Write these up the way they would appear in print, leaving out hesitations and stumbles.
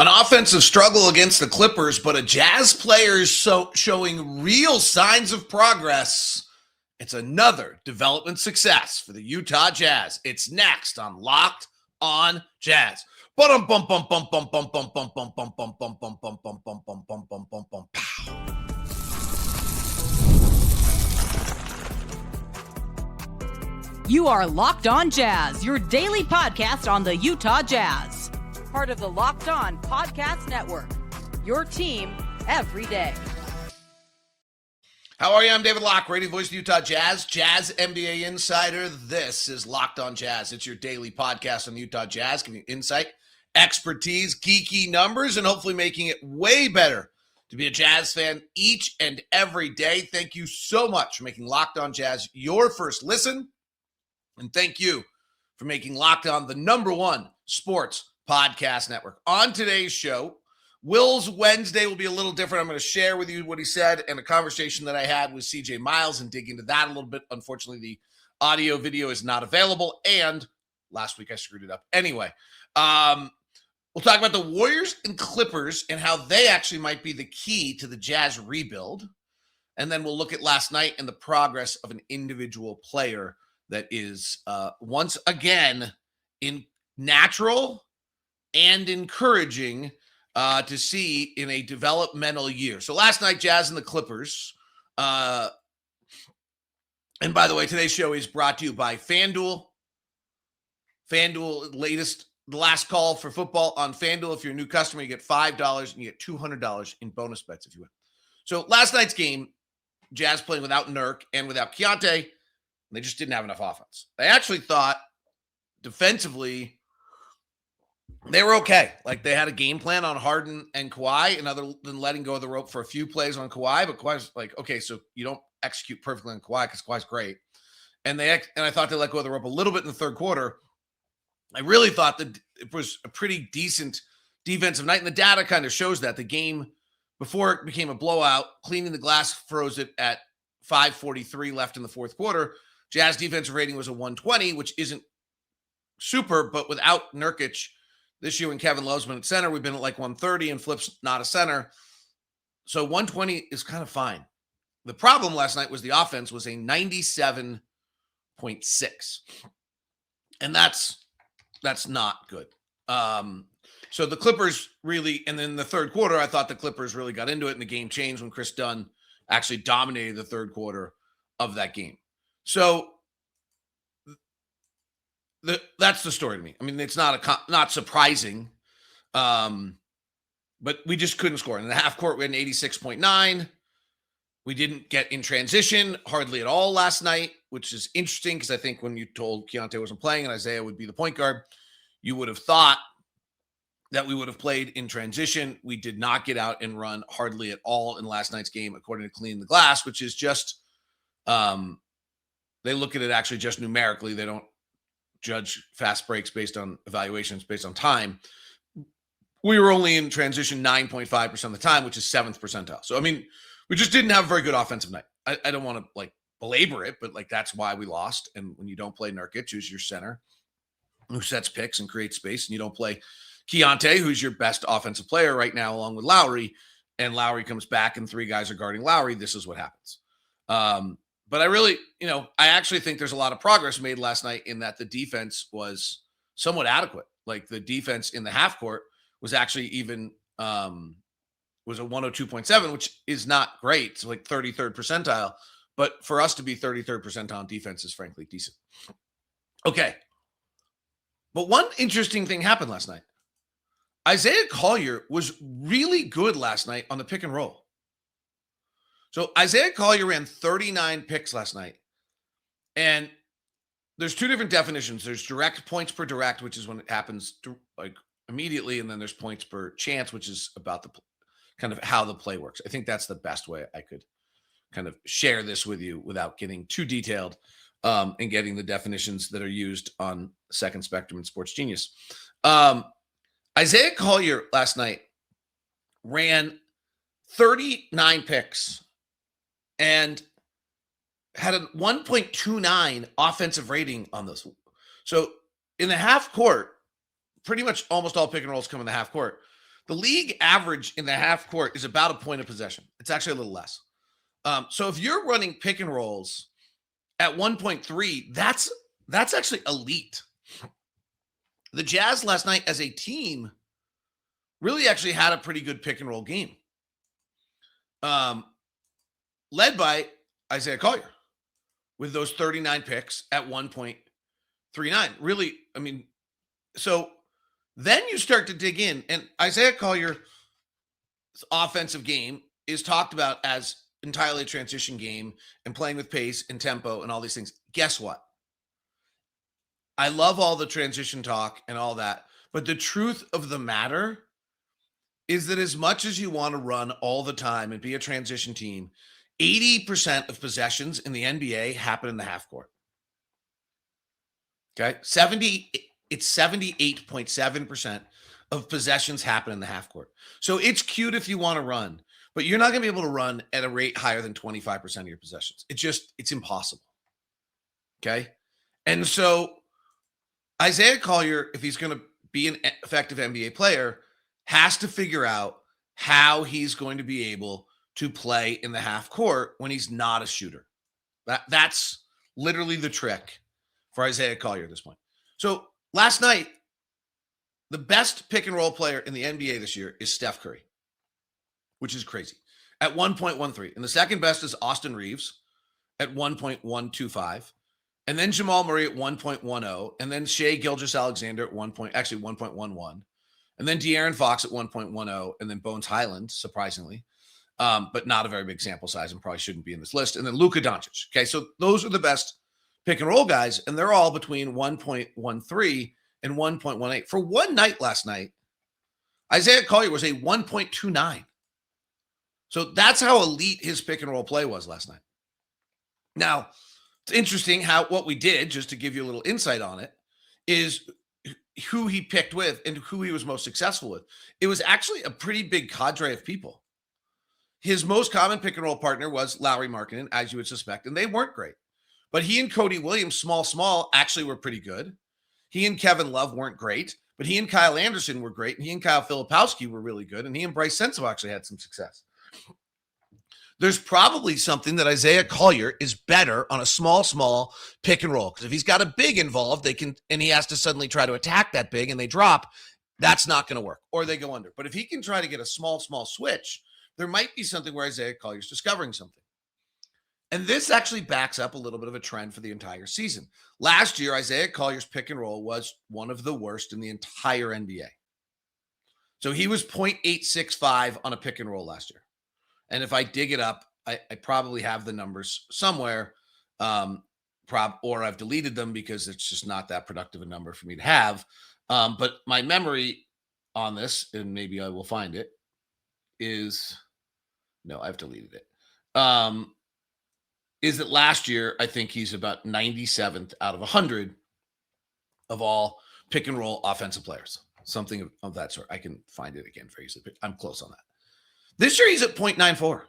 An offensive struggle against the Clippers, but a Jazz player is showing real signs of progress. It's another development success for the Utah Jazz. It's next on Locked on Jazz. You are Locked on Jazz, your daily podcast on the Utah Jazz. Part of the Locked On Podcast Network, your team every day. How are you? I'm David Locke, radio voice of the Utah Jazz, Jazz NBA insider. This is Locked on Jazz. It's your daily podcast on the Utah Jazz, giving you insight, expertise, geeky numbers, and hopefully making it way better to be a Jazz fan each and every day. Thank you so much for making Locked on Jazz your first listen. And thank you for making Locked On the #1 sports podcast network. On today's show, Will's Wednesday will be a little different. I'm going to share with you what he said and a conversation that I had with CJ Miles and dig into that a little bit. Unfortunately, the audio video is not available, and last week I screwed it up. Anyway, we'll talk about the Warriors and Clippers and how they actually might be the key to the Jazz rebuild. And then we'll look at last night and the progress of an individual player that is once again in natural and encouraging to see in a developmental year. So last night, Jazz and the Clippers. And by the way, today's show is brought to you by FanDuel. FanDuel, the last call for football on FanDuel. If you're a new customer, you get $5 and you get $200 in bonus bets if you win. So last night's game, Jazz playing without Nurk and without Keyonte. They just didn't have enough offense. I actually thought defensively they were okay. Like they had a game plan on Harden and Kawhi, and other than letting go of the rope for a few plays on Kawhi. But Kawhi's like, okay, so you don't execute perfectly on Kawhi because Kawhi's great. And I thought they let go of the rope a little bit in the third quarter. I really thought that it was a pretty decent defensive night, and the data kind of shows that. The game before it became a blowout, cleaning the glass froze it at 5:43 left in the fourth quarter. Jazz defensive rating was a 120, which isn't super, but without Nurkic this year when Kevin Love's been at center, we've been at like 130 and Flip's not a center. So 120 is kind of fine. The problem last night was the offense was a 97.6. And that's not good. So the Clippers really, and then the third quarter, I thought the Clippers really got into it and the game changed when Chris Dunn actually dominated the third quarter of that game. So that's the story to me. I mean, it's not surprising, but we just couldn't score. In the half court, we had an 86.9. We didn't get in transition hardly at all last night, which is interesting because I think when you told Keyonte wasn't playing and Isaiah would be the point guard, you would have thought that we would have played in transition. We did not get out and run hardly at all in last night's game, according to Cleaning the Glass, which is just they look at it actually just numerically. They don't judge fast breaks based on evaluations based on time. We were only in transition 9.5% of the time, which is 7th percentile. So, I mean, we just didn't have a very good offensive night. I don't want to like belabor it, but like that's why we lost. And when you don't play Nurkic, who's your center, who sets picks and creates space, and you don't play Keyonte, who's your best offensive player right now, along with Lauri, and Lauri comes back and three guys are guarding Lauri, this is what happens. But I really, I actually think there's a lot of progress made last night in that the defense was somewhat adequate. Like the defense in the half court was actually even was a 102.7, which is not great. It's like 33rd percentile. But for us to be 33rd percentile on defense is frankly decent. Okay. But one interesting thing happened last night. Isaiah Collier was really good last night on the pick and roll. So Isaiah Collier ran 39 picks last night. And there's two different definitions. There's direct points per direct, which is when it happens like immediately. And then there's points per chance, which is about the kind of how the play works. I think that's the best way I could kind of share this with you without getting too detailed and getting the definitions that are used on Second Spectrum and Sports Genius. Isaiah Collier last night ran 39 picks and had a 1.29 offensive rating on this. So in the half court, pretty much almost all pick and rolls come in the half court. The league average in the half court is about a point of possession. It's actually a little less. So if you're running pick and rolls at 1.3, that's actually elite. The Jazz last night as a team really actually had a pretty good pick and roll game. Led by Isaiah Collier with those 39 picks at 1.39. Really, I mean, so then you start to dig in, and Isaiah Collier's offensive game is talked about as entirely a transition game and playing with pace and tempo and all these things. Guess what? I love all the transition talk and all that, but the truth of the matter is that as much as you want to run all the time and be a transition team, 80% of possessions in the NBA happen in the half court. Okay? It's 78.7% of possessions happen in the half court. So it's cute if you want to run, but you're not going to be able to run at a rate higher than 25% of your possessions. It's impossible. Okay? And so Isaiah Collier, if he's going to be an effective NBA player, has to figure out how he's going to be able to play in the half court when he's not a shooter. That's literally the trick for Isaiah Collier at this point. So last night, the best pick and roll player in the NBA this year is Steph Curry, which is crazy, at 1.13. And the second best is Austin Reeves at 1.125. And then Jamal Murray at 1.10. And then Shai Gilgeous-Alexander at 1.11. And then De'Aaron Fox at 1.10. And then Bones Highland, surprisingly, but not a very big sample size and probably shouldn't be in this list. And then Luka Doncic. Okay, so those are the best pick and roll guys, and they're all between 1.13 and 1.18. For one night last night, Isaiah Collier was a 1.29. So that's how elite his pick and roll play was last night. Now, it's interesting what we did, just to give you a little insight on it, is who he picked with and who he was most successful with. It was actually a pretty big cadre of people. His most common pick and roll partner was Lauri Markkanen, as you would suspect, and they weren't great. But he and Cody Williams, small, actually were pretty good. He and Kevin Love weren't great, but he and Kyle Anderson were great, and he and Kyle Filipowski were really good, and he and Bryce Sensabaugh actually had some success. There's probably something that Isaiah Collier is better on a small pick and roll, because if he's got a big involved, and he has to suddenly try to attack that big and they drop, that's not going to work, or they go under. But if he can try to get a small switch, there might be something where Isaiah Collier's discovering something. And this actually backs up a little bit of a trend for the entire season. Last year, Isaiah Collier's pick and roll was one of the worst in the entire NBA. So he was 0.865 on a pick and roll last year. And if I dig it up, I probably have the numbers somewhere, or I've deleted them because it's just not that productive a number for me to have. But my memory on this, and maybe I will find it, no, I've deleted it. Is that last year, I think he's about 97th out of 100 of all pick and roll offensive players, something of that sort. I can find it again for you. I'm close on that. This year, he's at 0.94.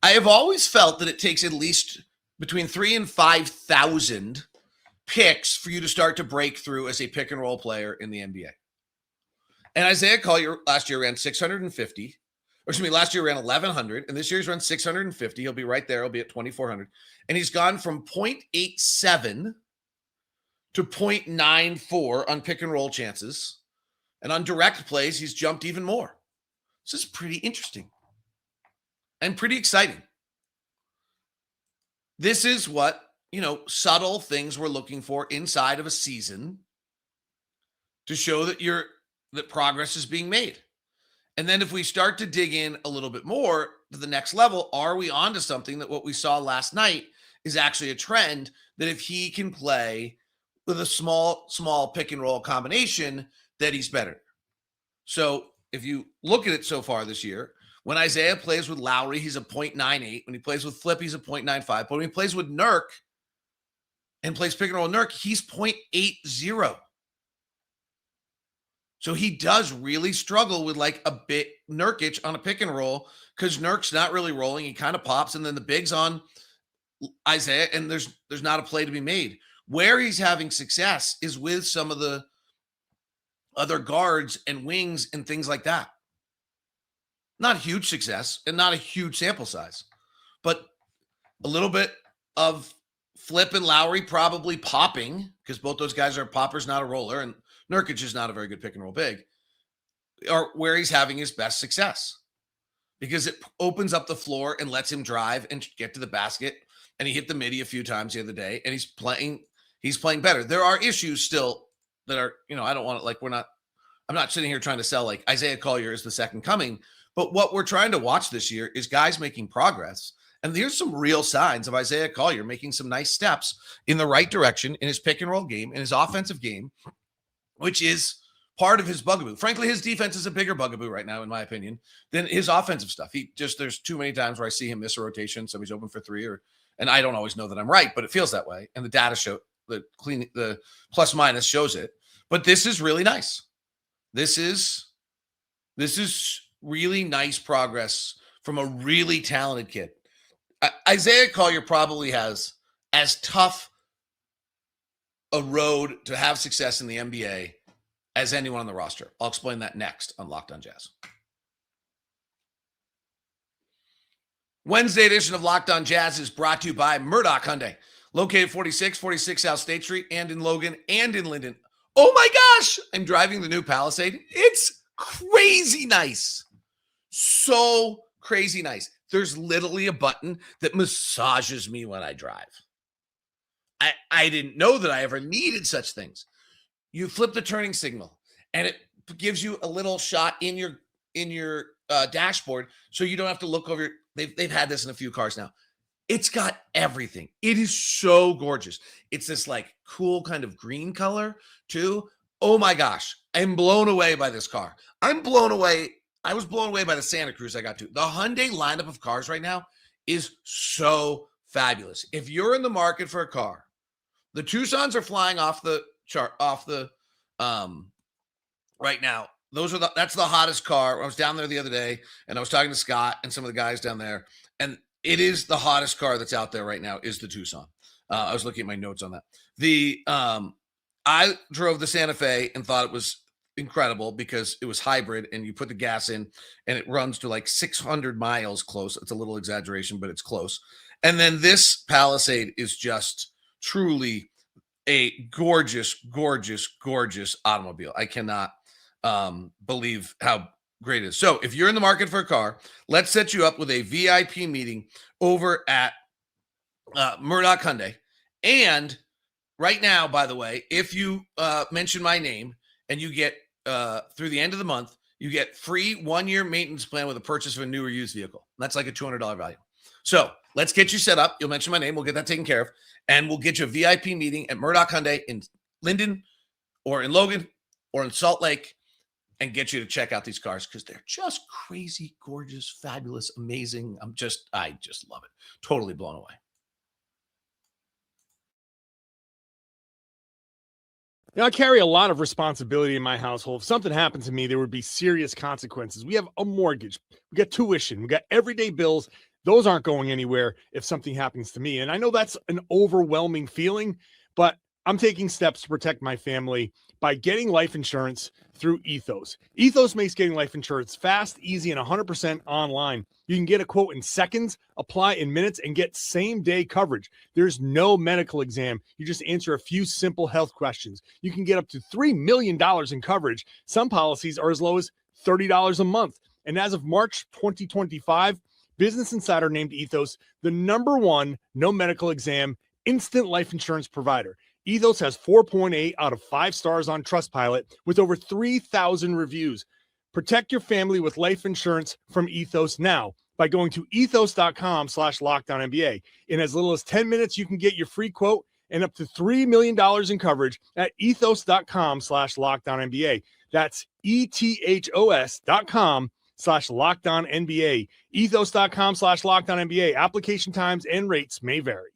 I have always felt that it takes at least between 3,000 and 5,000 picks for you to start to break through as a pick and roll player in the NBA. And Isaiah Collier last year ran 650. Last year ran 1,100, and this year's run 650. He'll be right there. He'll be at 2,400. And he's gone from 0.87 to 0.94 on pick and roll chances. And on direct plays, he's jumped even more. This is pretty interesting and pretty exciting. This is what, subtle things we're looking for inside of a season to show that progress is being made. And then if we start to dig in a little bit more to the next level, are we onto something that what we saw last night is actually a trend that if he can play with a small pick and roll combination, that he's better. So if you look at it so far this year, when Isaiah plays with Lauri, he's a 0.98. When he plays with Flip, he's a 0.95. But when he plays with Nurk and plays pick and roll Nurk, he's 0.80. So he does really struggle with like a bit Nurkic on a pick and roll because Nurk's not really rolling. He kind of pops, and then the big's on Isaiah, and there's not a play to be made. Where he's having success is with some of the other guards and wings and things like that. Not huge success and not a huge sample size, but a little bit of Flip and Lauri probably popping, because both those guys are poppers, not a roller, and Nurkic is not a very good pick and roll big, are where he's having his best success, because it opens up the floor and lets him drive and get to the basket. And he hit the midi a few times the other day, and he's playing better. There are issues still that are, I don't want to, I'm not sitting here trying to sell like Isaiah Collier is the second coming, but what we're trying to watch this year is guys making progress. And there's some real signs of Isaiah Collier making some nice steps in the right direction in his pick and roll game, in his offensive game, which is part of his bugaboo. Frankly, his defense is a bigger bugaboo right now, in my opinion, than his offensive stuff. There's too many times where I see him miss a rotation, somebody's open for three, and I don't always know that I'm right, but it feels that way. And the data show, the plus minus shows it. But this is really nice. This is really nice progress from a really talented kid. Isaiah Collier probably has as tough a road to have success in the NBA as anyone on the roster. I'll explain that next on Locked On Jazz. Wednesday edition of Locked On Jazz is brought to you by Murdoch Hyundai, located 4646 South State Street, and in Logan and in Linden. Oh my gosh, I'm driving the new Palisade. It's crazy nice. So crazy nice. There's literally a button that massages me when I drive. I didn't know that I ever needed such things. You flip the turning signal, and it gives you a little shot in your dashboard, so you don't have to look over. They've had this in a few cars now. It's got everything. It is so gorgeous. It's this like cool kind of green color too. Oh my gosh, I'm blown away by this car. I'm blown away. I was blown away by the Santa Cruz I got to. The Hyundai lineup of cars right now is so fabulous. If you're in the market for a car, the Tucsons are flying off the chart, right now. That's the hottest car. I was down there the other day, and I was talking to Scott and some of the guys down there, and it is the hottest car that's out there right now is the Tucson. I was looking at my notes on that. I drove the Santa Fe and thought it was incredible because it was hybrid, and you put the gas in and it runs to like 600 miles close. It's a little exaggeration, but it's close. And then this Palisade is just truly a gorgeous, gorgeous, gorgeous automobile. I cannot believe how great it is. So if you're in the market for a car, let's set you up with a VIP meeting over at Murdoch Hyundai. And right now, by the way, if you mention my name and you get through the end of the month, you get free 1-year maintenance plan with a purchase of a new or used vehicle. That's like a $200 value. So let's get you set up. You'll mention my name. We'll get that taken care of. And we'll get you a VIP meeting at Murdoch Hyundai in Linden or in Logan or in Salt Lake and get you to check out these cars because they're just crazy, gorgeous, fabulous, amazing. I just love it. Totally blown away. I carry a lot of responsibility in my household. If something happened to me, there would be serious consequences. We have a mortgage. We got tuition. We got everyday bills. Those aren't going anywhere if something happens to me. And I know that's an overwhelming feeling, but I'm taking steps to protect my family by getting life insurance through Ethos. Ethos makes getting life insurance fast, easy, and 100% online. You can get a quote in seconds, apply in minutes, and get same-day coverage. There's no medical exam. You just answer a few simple health questions. You can get up to $3 million in coverage. Some policies are as low as $30 a month. And as of March 2025, Business Insider named Ethos the #1 no medical exam instant life insurance provider. Ethos has 4.8 out of 5 stars on Trustpilot with over 3,000 reviews. Protect your family with life insurance from Ethos now by going to ethos.com/lockdownnba. In as little as 10 minutes, you can get your free quote and up to $3 million in coverage at ethos.com/lockdownnba. That's ethos.com/lockdownnba. Ethos.com/lockdownnba. Application times and rates may vary.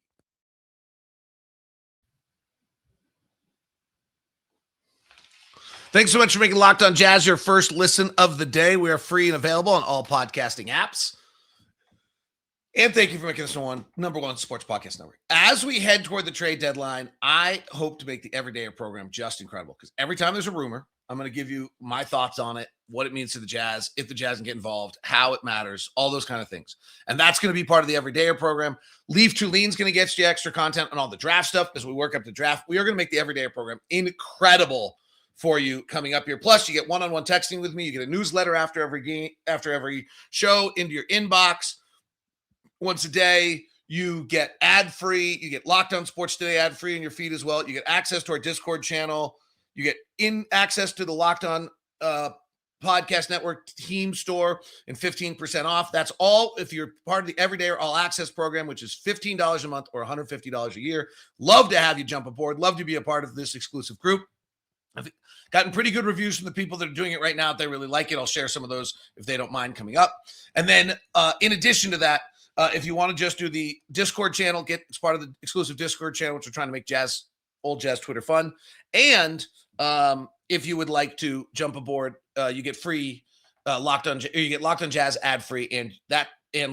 Thanks so much for making Locked On Jazz your first listen of the day. We are free and available on all podcasting apps. And thank you for making us #1 sports podcast network. As we head toward the trade deadline, I hope to make the Everyday program just incredible because every time there's a rumor, I'm going to give you my thoughts on it, what it means to the Jazz, if the Jazz can get involved, how it matters, all those kind of things. And that's going to be part of the Everydayer program. Leaf Tuline's going to get you extra content on all the draft stuff as we work up the draft. We are going to make the Everydayer program incredible for you coming up here. Plus, you get one-on-one texting with me. You get a newsletter after every game, after every show into your inbox once a day. You get ad-free. You get Locked On Sports Today ad-free in your feed as well. You get access to our Discord channel. You get access to the Locked On Podcast Network team store and 15% off. That's all if you're part of the Everyday All Access program, which is $15 a month or $150 a year. Love to have you jump aboard. Love to be a part of this exclusive group. I've gotten pretty good reviews from the people that are doing it right now. If they really like it, I'll share some of those if they don't mind coming up. And then in addition to that, if you want to just do the Discord channel, it's part of the exclusive Discord channel, which we're trying to make old Jazz Twitter fun. And if you would like to jump aboard, you get free you get Locked On Jazz ad free and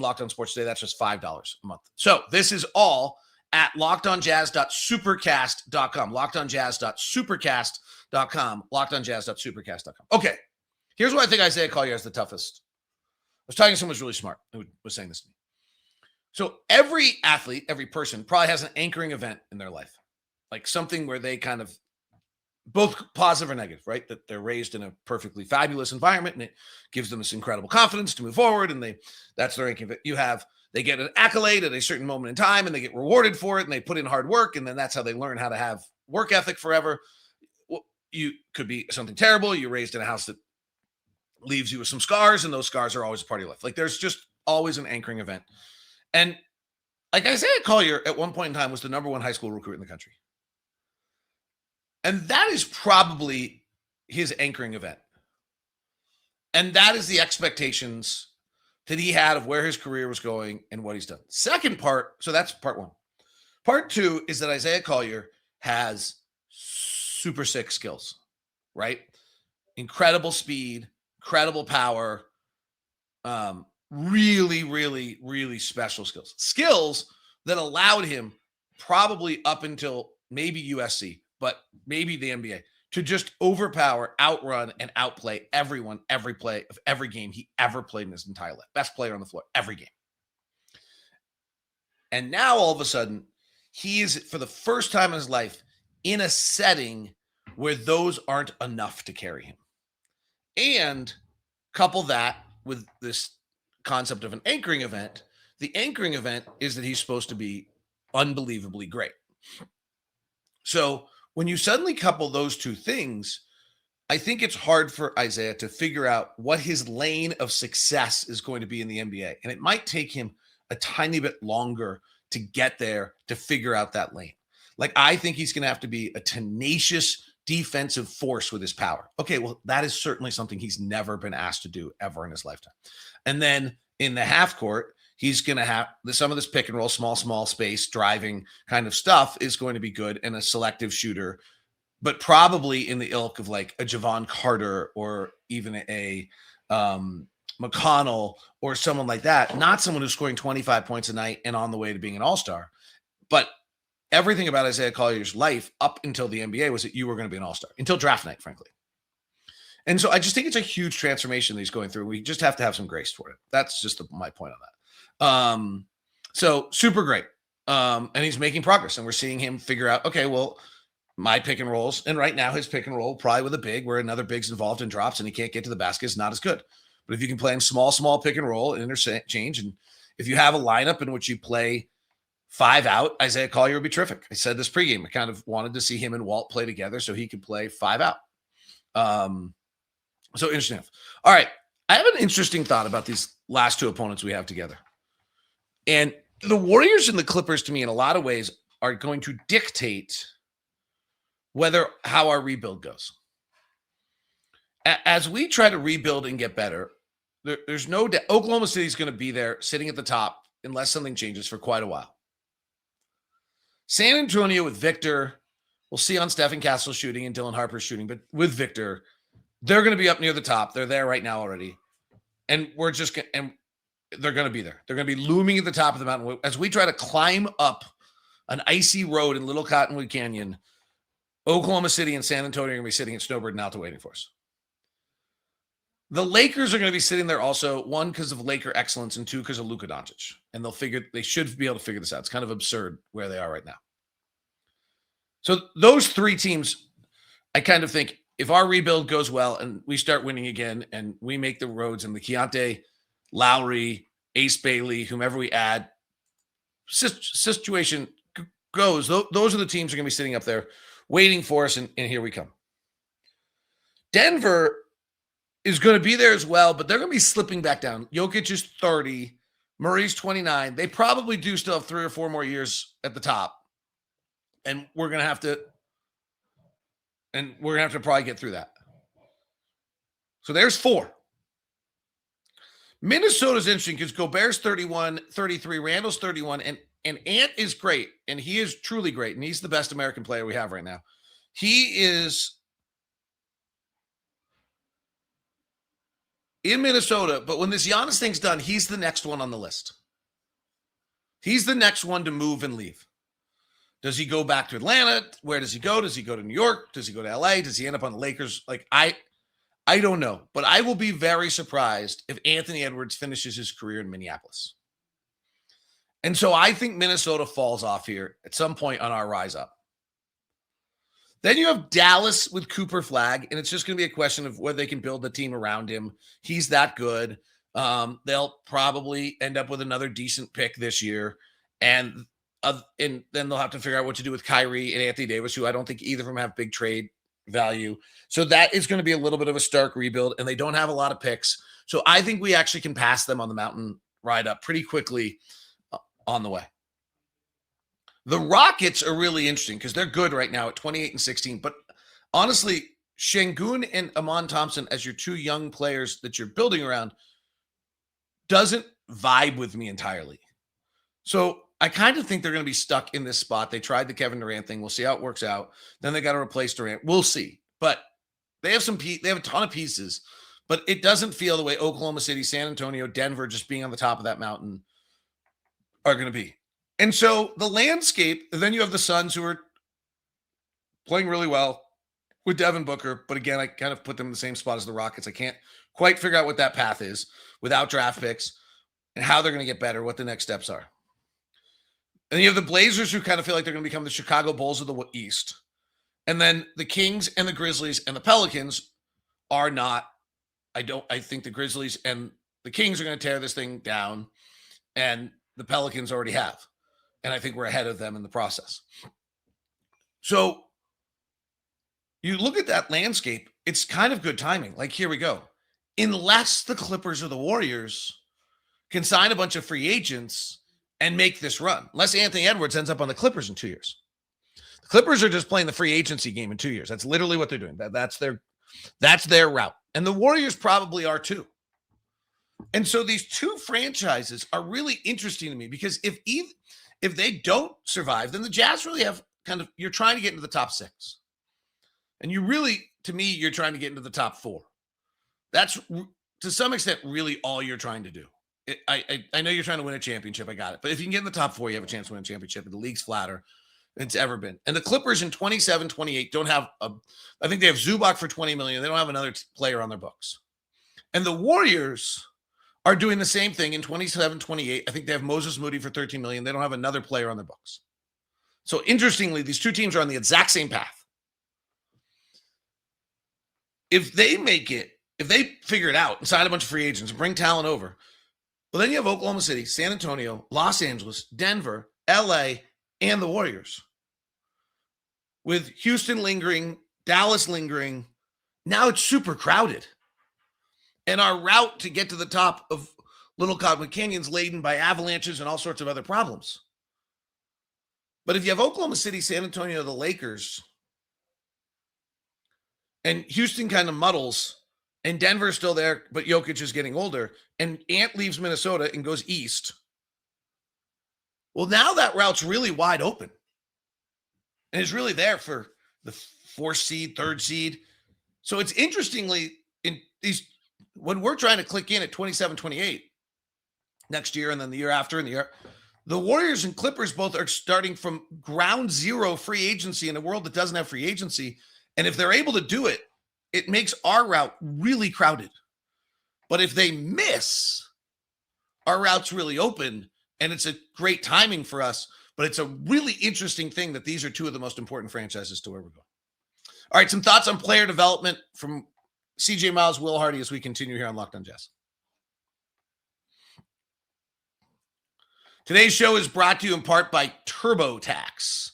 Locked On Sports Today. That's just $5 a month. So this is all at lockedonjazz.supercast.com. Lockedonjazz.supercast.com. Lockedonjazz.supercast.com. Okay. Here's what I think Isaiah Collier is the toughest. I was talking to someone who's really smart who was saying this to me. So every athlete, every person probably has an anchoring event in their life, like something where they kind of both positive or negative, right? That they're raised in a perfectly fabulous environment and it gives them this incredible confidence to move forward. And that's their anchoring event. They get an accolade at a certain moment in time and they get rewarded for it and they put in hard work. And then that's how they learn how to have work ethic forever. Well, you could be something terrible. You're raised in a house that leaves you with some scars and those scars are always a part of your life. Like there's just always an anchoring event. And like Isaiah Collier at one point in time was the number one high school recruit in the country. And that is probably his anchoring event. And that is the expectations that he had of where his career was going and what he's done. Second part, so that's part one. Part two is that Isaiah Collier has super sick skills, right? Incredible speed, incredible power, really, really, really special skills. Skills that allowed him probably up until maybe USC, but maybe the NBA, to just overpower, outrun, and outplay everyone, every play of every game he ever played in his entire life. Best player on the floor, every game. And now all of a sudden, he is, for the first time in his life, in a setting where those aren't enough to carry him. And couple that with this concept of an anchoring event. The anchoring event is that he's supposed to be unbelievably great. So when you suddenly couple those two things, I think it's hard for Isaiah to figure out what his lane of success is going to be in the NBA. And it might take him a tiny bit longer to get there, to figure out that lane. Like, I think he's going to have to be a tenacious defensive force with his power. Okay, well, that is certainly something he's never been asked to do ever in his lifetime. And then in the half court, he's going to have some of this pick and roll, small space driving kind of stuff is going to be good, and a selective shooter, but probably in the ilk of like a Javon Carter or even a McConnell or someone like that. Not someone who's scoring 25 points a night and on the way to being an all-star. But everything about Isaiah Collier's life up until the NBA was that you were going to be an all-star until draft night, frankly. And so I just think it's a huge transformation that he's going through. We just have to have some grace for it. That's just my point on that. So super great. And he's making progress, and we're seeing him figure out, okay, well, my pick and rolls, and right now his pick and roll probably with a big where another big's involved and drops and he can't get to the basket is not as good. But if you can play him small pick and roll and interchange, and if you have a lineup in which you play 5 out, Isaiah Collier would be terrific. I said this pregame. I kind of wanted to see him and Walt play together so he could play 5 out. So interesting enough. All right. I have an interesting thought about these last two opponents we have together. And the Warriors and the Clippers, to me, in a lot of ways, are going to dictate how our rebuild goes. As we try to rebuild and get better, there's no doubt Oklahoma City is going to be there sitting at the top unless something changes for quite a while. San Antonio with Victor, we'll see on Stephen Castle shooting and Dylan Harper shooting, but with Victor, they're going to be up near the top. They're there right now already. And they're going to be there. They're going to be looming at the top of the mountain. As we try to climb up an icy road in Little Cottonwood Canyon Oklahoma City and San Antonio are going to be sitting at Snowbird and Alta waiting for us. The Lakers are going to be sitting there also, one, because of Laker excellence, and two, because of Luka Doncic. And they should be able to figure this out. It's kind of absurd where they are right now. So those three teams, I kind of think if our rebuild goes well and we start winning again and we make the roads and the Keyonte, Lauri, Ace Bailey, whomever we add, situation goes, those are the teams that are going to be sitting up there waiting for us, and here we come. Denver is going to be there as well, but they're going to be slipping back down. Jokic is 30. Murray's 29. They probably do still have 3 or 4 more years at the top. And we're going to have to probably get through that. So there's 4. Minnesota's interesting because Gobert's 31, 33, Randall's 31, and Ant is great, and he is truly great, and he's the best American player we have right now. He is in Minnesota, but when this Giannis thing's done, he's the next one on the list. He's the next one to move and leave. Does he go back to Atlanta? Where does he go? Does he go to New York? Does he go to LA? Does he end up on the Lakers? I don't know, but I will be very surprised if Anthony Edwards finishes his career in Minneapolis. And so I think Minnesota falls off here at some point on our rise up. Then you have Dallas with Cooper Flagg, and it's just going to be a question of whether they can build the team around him. He's that good. They'll probably end up with another decent pick this year, and then they'll have to figure out what to do with Kyrie and Anthony Davis, who I don't think either of them have big trade value. So that is going to be a little bit of a stark rebuild, and they don't have a lot of picks. So I think we actually can pass them on the mountain ride up pretty quickly on the way. The Rockets are really interesting because they're good right now at 28 and 16. But honestly, Şengün and Amon Thompson as your 2 young players that you're building around doesn't vibe with me entirely. So I kind of think they're going to be stuck in this spot. They tried the Kevin Durant thing. We'll see how it works out. Then they got to replace Durant. We'll see. But they have they have a ton of pieces. But it doesn't feel the way Oklahoma City, San Antonio, Denver just being on the top of that mountain are going to be. And so the landscape, then you have the Suns who are playing really well with Devin Booker. But again, I kind of put them in the same spot as the Rockets. I can't quite figure out what that path is without draft picks and how they're going to get better, what the next steps are. And you have the Blazers who kind of feel like they're going to become the Chicago Bulls of the East. And then the Kings and the Grizzlies and the Pelicans are not. I think the Grizzlies and the Kings are going to tear this thing down, and the Pelicans already have. And I think we're ahead of them in the process. So you look at that landscape, it's kind of good timing. Like, here we go. Unless the Clippers or the Warriors can sign a bunch of free agents and make this run. Unless Anthony Edwards ends up on the Clippers in 2 years. The Clippers are just playing the free agency game in 2 years. That's literally what they're doing. That's their route. And the Warriors probably are too. And so these 2 franchises are really interesting to me because if they don't survive, then the Jazz really have you're trying to get into the top 6. And you really, to me, you're trying to get into the top 4. That's to some extent really all you're trying to do. I know you're trying to win a championship. I got it. But if you can get in the top 4, you have a chance to win a championship. And the league's flatter than it's ever been. And the Clippers in 27, 28 don't have I think they have Zubac for $20 million. They don't have another player on their books. And the Warriors are doing the same thing in 27, 28. I think they have Moses Moody for $13 million. They don't have another player on their books. So interestingly, these 2 teams are on the exact same path. If they make it, if they figure it out and sign a bunch of free agents and bring talent over, well, then you have Oklahoma City, San Antonio, Los Angeles, Denver, LA, and the Warriors. With Houston lingering, Dallas lingering, now it's super crowded. And our route to get to the top of Little Cottonwood Canyon is laden by avalanches and all sorts of other problems. But if you have Oklahoma City, San Antonio, the Lakers, and Houston kind of muddles, and Denver's still there, but Jokic is getting older, and Ant leaves Minnesota and goes east, well, now that route's really wide open. And is really there for the 4th seed, 3rd seed. So it's interestingly, in these, when we're trying to click in at 27, 28 next year, and then the year after, and The Warriors and Clippers both are starting from ground zero free agency in a world that doesn't have free agency. And if they're able to do it, it makes our route really crowded. But if they miss, our route's really open, and it's a great timing for us. But it's a really interesting thing that these are two of the most important franchises to where we're going. All right, some thoughts on player development from CJ Miles, Will Hardy, as we continue here on Locked On Jazz. Today's show is brought to you in part by TurboTax.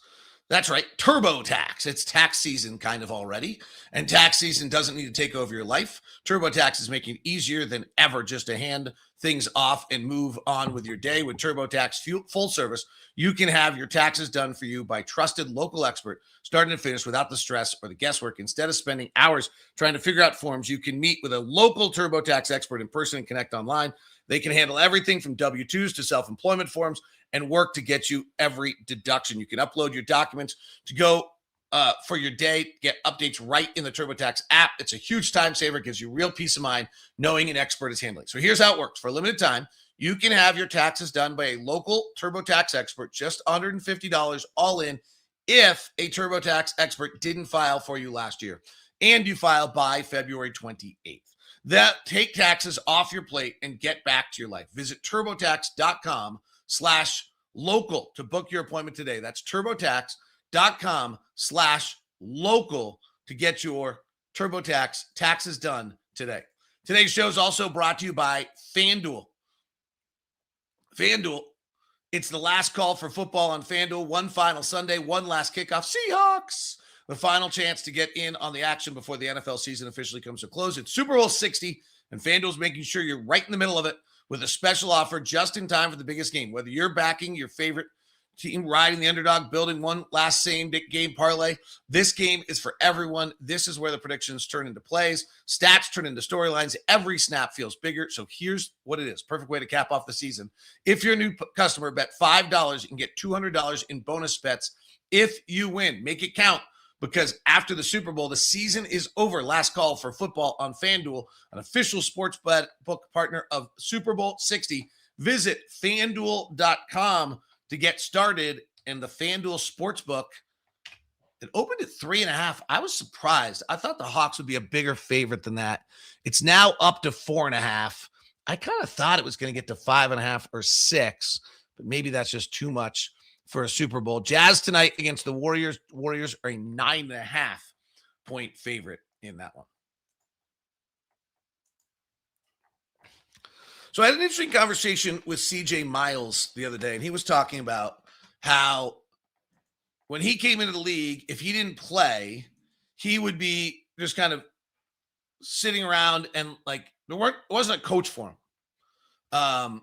That's right, TurboTax. It's tax season kind of already, and tax season doesn't need to take over your life. TurboTax is making it easier than ever just to hand things off and move on with your day. With TurboTax full service, you can have your taxes done for you by trusted local expert, starting to finish without the stress or the guesswork. Instead of spending hours trying to figure out forms, you can meet with a local TurboTax expert in person and connect online. They can handle everything from W-2s to self-employment forms and work to get you every deduction. You can upload your documents to go for your day, get updates right in the TurboTax app. It's a huge time saver, gives you real peace of mind knowing an expert is handling. So here's how it works. For a limited time, you can have your taxes done by a local TurboTax expert, just $150 all in, if a TurboTax expert didn't file for you last year and you file by February 28th. That take taxes off your plate and get back to your life. Visit TurboTax.com/local to book your appointment today. That's TurboTax.com/local to get your TurboTax taxes done today. Today's show is also brought to you by FanDuel. FanDuel, it's the last call for football on FanDuel. One final Sunday, one last kickoff. Seahawks! The final chance to get in on the action before the NFL season officially comes to a close. It's Super Bowl 60, and FanDuel's making sure you're right in the middle of it with a special offer just in time for the biggest game. Whether you're backing your favorite team, riding the underdog, building one last same game parlay, this game is for everyone. This is where the predictions turn into plays, stats turn into storylines. Every snap feels bigger. So here's what it is. Perfect way to cap off the season. If you're a new customer, bet $5. You can get $200 in bonus bets if you win. Make it count. Because after the Super Bowl, the season is over. Last call for football on FanDuel, an official sports book partner of Super Bowl 60. Visit FanDuel.com to get started. And the FanDuel Sportsbook, it opened at 3.5. I was surprised. I thought the Hawks would be a bigger favorite than that. It's now up to 4.5. I kind of thought it was going to get to 5.5 or 6, but maybe that's just too much for a Super Bowl. Jazz tonight against the Warriors. Warriors are a 9.5 point favorite in that one. So I had an interesting conversation with CJ Miles the other day, and he was talking about how when he came into the league, if he didn't play, he would be just kind of sitting around and like wasn't a coach for him.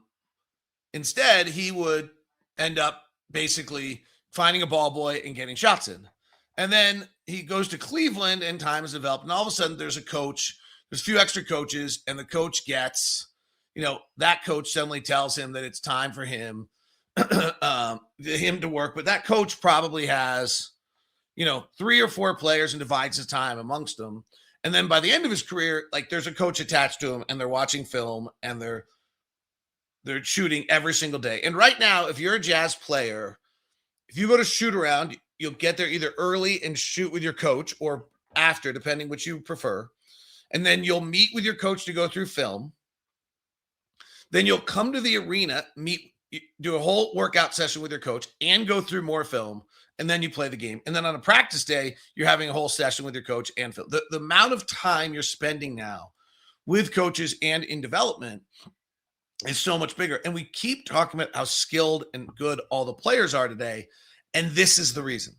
Instead, he would end up basically finding a ball boy and getting shots in. And then he goes to Cleveland and time has developed. And all of a sudden there's a coach, there's a few extra coaches, and the coach gets, that coach suddenly tells him that it's time for him, him to work. But that coach probably has, 3 or 4 players and divides his time amongst them. And then by the end of his career, like there's a coach attached to him and they're watching film and they're shooting every single day. And right now, if you're a Jazz player, if you go to shoot around, you'll get there either early and shoot with your coach or after, depending which you prefer. And then you'll meet with your coach to go through film. Then you'll come to the arena, do a whole workout session with your coach and go through more film. And then you play the game. And then on a practice day, you're having a whole session with your coach and film. The amount of time you're spending now with coaches and in development is so much bigger. And we keep talking about how skilled and good all the players are today. And this is the reason.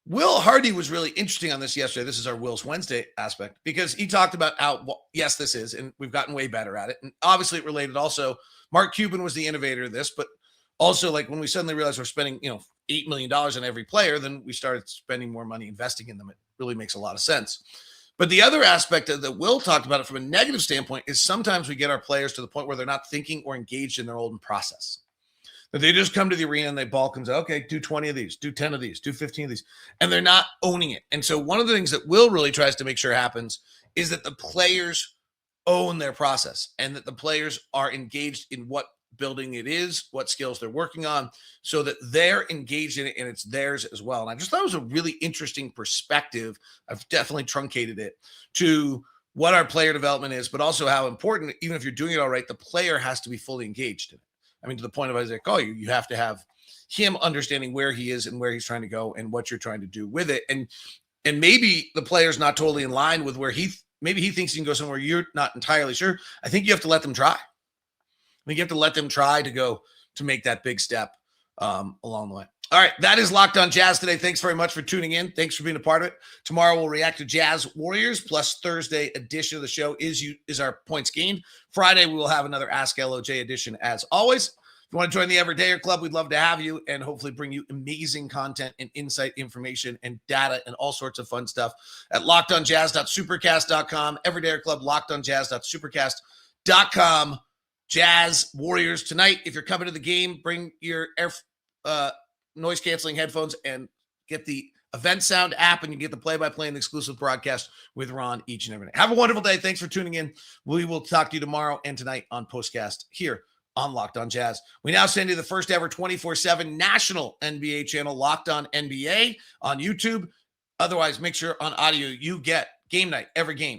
Will Hardy was really interesting on this yesterday. This is our Will's Wednesday aspect, because he talked about how, yes, this is, and we've gotten way better at it. And obviously it related also, Mark Cuban was the innovator of this, but also like when we suddenly realized we're spending, $8 million on every player, then we started spending more money investing in them. It really makes a lot of sense. But the other aspect that Will talked about it from a negative standpoint is sometimes we get our players to the point where they're not thinking or engaged in their own process. That they just come to the arena and the ball comes out, okay, do 20 of these, do 10 of these, do 15 of these, and they're not owning it. And so one of the things that Will really tries to make sure happens is that the players own their process and that the players are engaged in what building it is, what skills they're working on, so that they're engaged in it and it's theirs as well. And I just thought it was a really interesting perspective. I've definitely truncated it to what our player development is, but also how important, even if you're doing it all right, the player has to be fully engaged in it. I mean, to the point of Isaiah Collier, you have to have him understanding where he is and where he's trying to go and what you're trying to do with it. And maybe the player's not totally in line with where maybe he thinks he can go somewhere you're not entirely sure. I think you have to let them try. I think you have to let them try to make that big step along the way. All right, that is Locked On Jazz today. Thanks very much for tuning in. Thanks for being a part of it. Tomorrow we'll react to Jazz Warriors, plus Thursday edition of the show is our points gained. Friday we will have another Ask LOJ edition as always. If you want to join the Everydayer Club, we'd love to have you and hopefully bring you amazing content and insight, information, and data and all sorts of fun stuff at lockedonjazz.supercast.com. Everydayer Club, lockedonjazz.supercast.com. Jazz Warriors tonight. If you're coming to the game, bring your noise-canceling headphones and get the Event Sound app, and you get the play-by-play and exclusive broadcast with Ron each and every day. Have a wonderful day. Thanks for tuning in. We will talk to you tomorrow and tonight on Postcast here on Locked On Jazz. We now send you the first ever 24/7 national NBA channel, Locked On NBA, on YouTube. Otherwise, make sure on audio you get Game Night, every game,